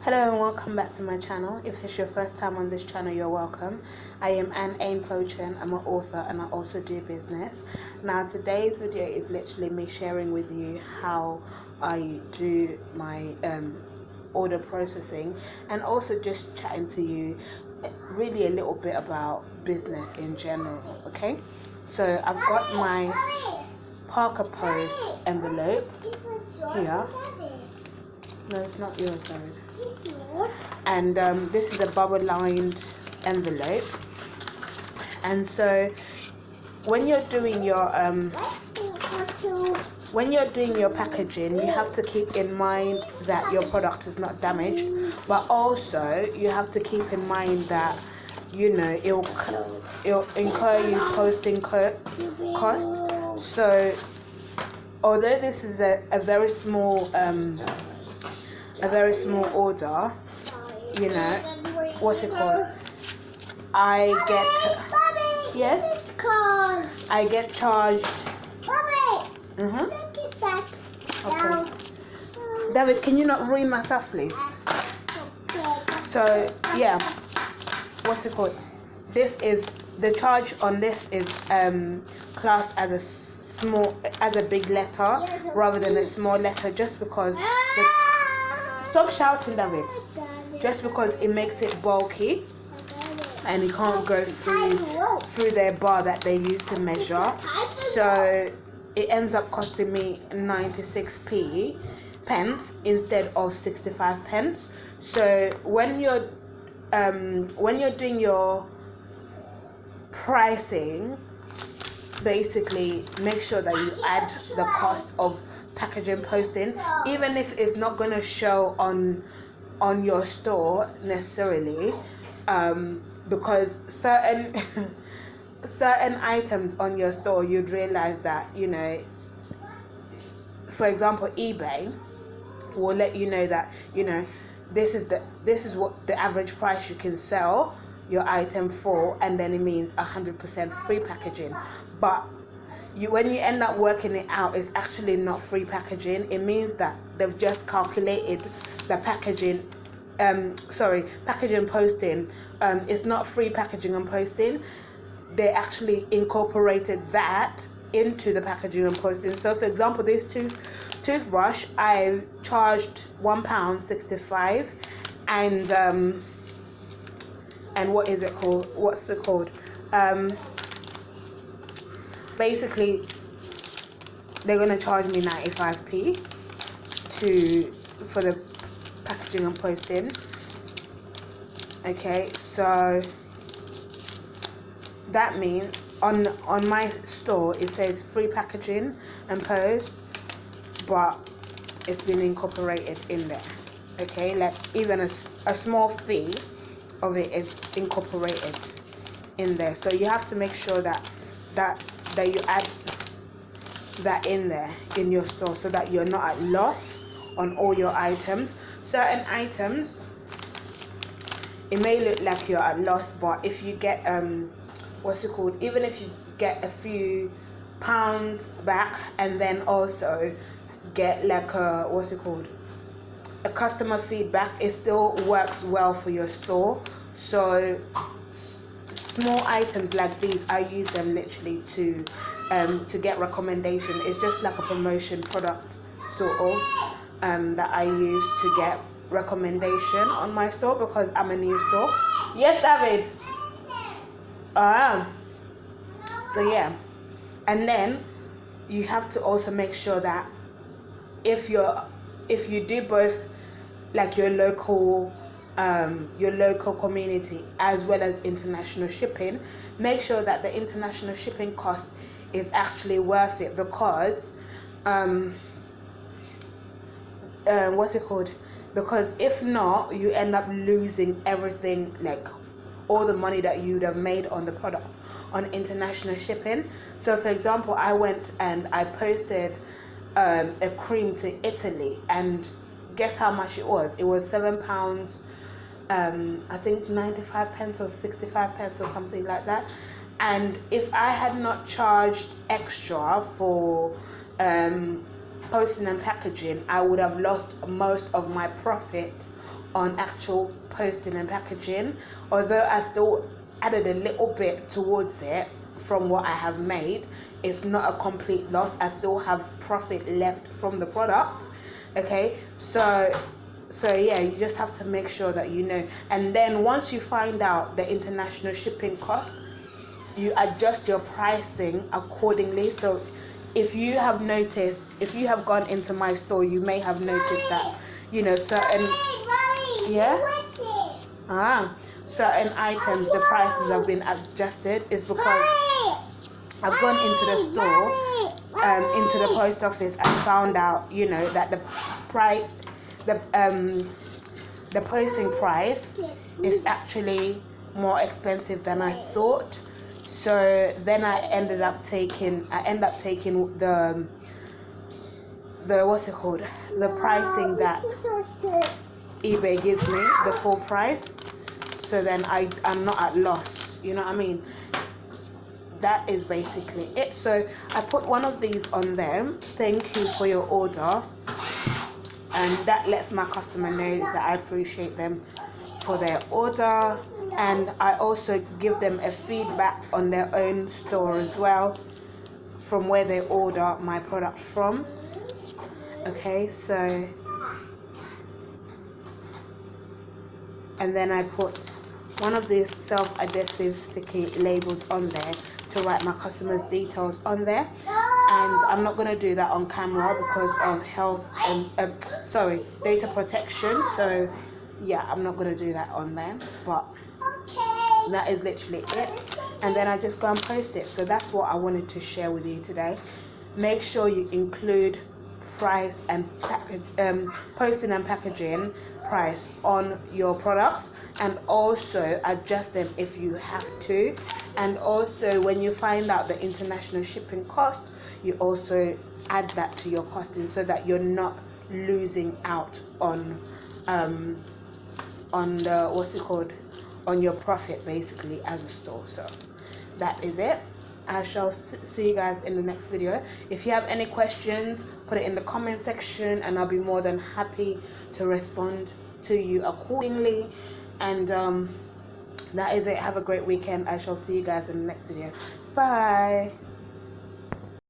Hello and welcome back to my channel. If it's your first time on this channel, you're welcome. I am A.H.P. I'm an author and I also do business. Now today's video is literally me sharing with you how I do my order processing, and also just chatting to you really a little bit about business in general. Okay, so I've got my Parker Post envelope here. No, it's not yours, David. And this is a bubble lined envelope. And so when you're doing your packaging, you have to keep in mind that your product is not damaged, but also you have to keep in mind that it'll incur you posting cost. So although this is a very small order, what's it called? I get charged. Okay. David, can you not ruin my stuff, please? So yeah, what's it called? This is the charge on this is classed as a big letter rather than a small letter, just because stop shouting, David. Just because it makes it bulky and it can't go through their bar that they use to measure, so it ends up costing me 96p instead of 65 pence. So when you're doing your pricing, basically make sure that you add the cost of packaging posting, even if it's not going to show on your store necessarily, because certain items on your store, you'd realize that, for example, eBay will let you know that this is what the average price you can sell your item for, and then it means 100% free packaging. But when you end up working it out, it's actually not free packaging. It means that they've just calculated the packaging posting. It's not free packaging and posting. They actually incorporated that into the packaging and posting. So for example, this toothbrush I charged £1.65, and what is it called? What's it called? Basically, they're gonna charge me 95p for the packaging and posting. Okay, so that means on my store it says free packaging and post, but it's been incorporated in there. Okay, like even a small fee of it is incorporated in there. So you have to make sure that you add that in there in your store, so that you're not at loss on all your items. Certain items, it may look like you're at loss, but if you get even if you get a few pounds back, and then also get like a customer feedback, it still works well for your store. So small items like these, I use them literally to get recommendation. It's just like a promotion product sort of that I use to get recommendation on my store, because I'm a new store. Yes, David. So yeah, and then you have to also make sure that if you do both, like your local community as well as international shipping, make sure that the international shipping cost is actually worth it, because because if not, you end up losing everything, like all the money that you'd have made on the product on international shipping. So for example, I went and I posted a cream to Italy, and guess how much it was? It was £7, I think 95 pence or 65 pence or something like that. And if I had not charged extra for posting and packaging, I would have lost most of my profit on actual posting and packaging. Although I still added a little bit towards it from what I have made, it's not a complete loss. I still have profit left from the product. Okay, so yeah, you just have to make sure that you know. And then once you find out the international shipping cost, you adjust your pricing accordingly. So if you have noticed, if you have gone into my store, you may have noticed that, you know, certain certain items, the prices have been adjusted. Is because I've gone into the store, into the post office, and found out, you know, that the price, the posting price is actually more expensive than I thought. So then I end up taking the what's it called, the pricing that eBay gives me, the full price. So then I'm not at loss, you know what I mean? That is basically it. So I put one of these on there, thank you for your order, and that lets my customer know that I appreciate them for their order. And I also give them a feedback on their own store as well, from where they order my product from. Okay, so, and then I put one of these self-adhesive sticky labels on there to write my customers' details on there. And I'm not going to do that on camera because of health and data protection. So yeah, I'm not going to do that on there, but that is literally it. And then I just go and post it. So that's what I wanted to share with you today. Make sure you include price and posting and packaging price on your products, and also adjust them if you have to. And also when you find out the international shipping cost, you also add that to your costing, so that you're not losing out on the what's it called, on your profit basically as a store. So that is it. I shall see you guys in the next video. If you have any questions, put it in the comment section and I'll be more than happy to respond to you accordingly. And that is it. Have a great weekend. I shall see you guys in the next video. Bye.